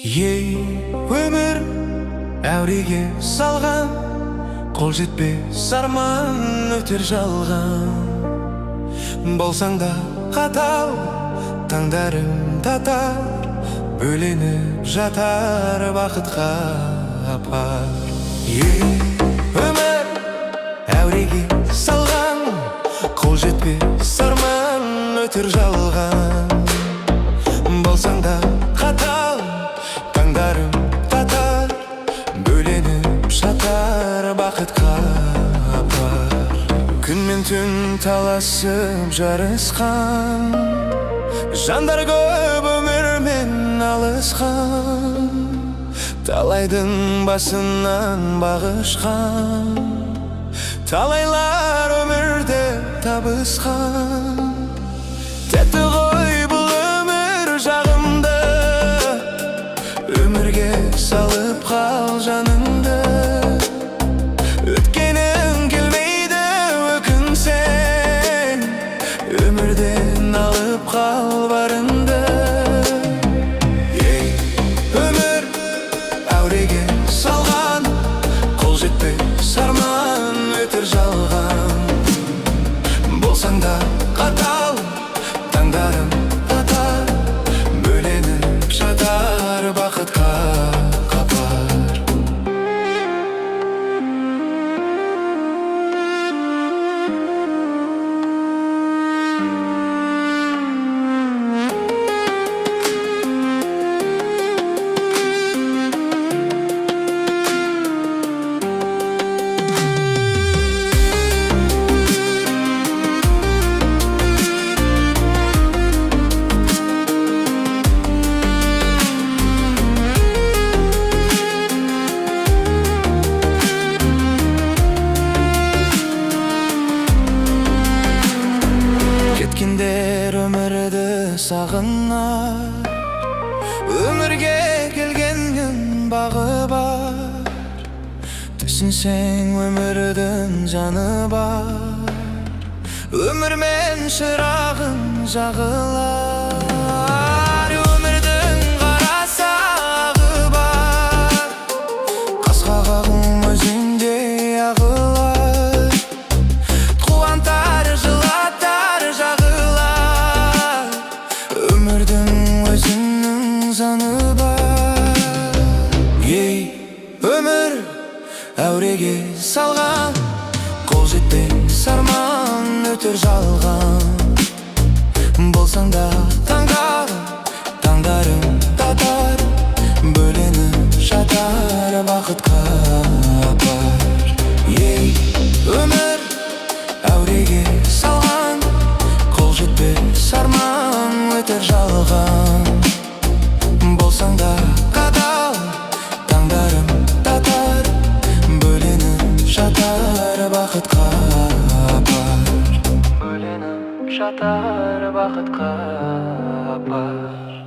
Ей өмір әуреге салған, қол жетпес арман өтер жалған. Болсаң да қатал, таңдарым татар, бөленіп жатар бақытқа апар. Ей өмір әуреге салған, қол жетпес арман өтер жалған. Болсаң да қатал, таңдарым татар, бөленіп жатар бақытқа апар. Күн мен түн таласып жарысқан, жандар көп өмірмен алысқан. Талайдың басынан бағышқан, талайлар өмірде табысқан. Тәтті ғой бұл өмір жағымды, өмірге салып қал жаныңды. Өткенің келмейді өкінсең, өмірден алып қал барыңды. Ей өмір әуреге салған, қол жетпес арман өтер жалған. Болсаң да қатал, таңдарым татар, бөленіп жатар бақытқа қапар. Кеткендер өмірді сағынар, өмірге келгеннің бағы бар. Түсінсең өмірдің жаны бар, өмірмен шырағың жағылар. Өмірдің қарасағы бар, қасқағың өзіңдей ағылар. Қуантар жылатар жағылар, өмірдің өзінің заңы бар. Ей өмір әуреге салған, қол жетпес арман өтер жалған. Болсаң да таңдар, таңдарым татар, бөленіп жатар бақытқа апар. Ей өмір әуреге салған, қол жетпес арман өтер жалған. Болсаң да қатал, таңдарым татар, бөленіп жатар бақытқа апар. Бөленіп жатар бақытқа апар.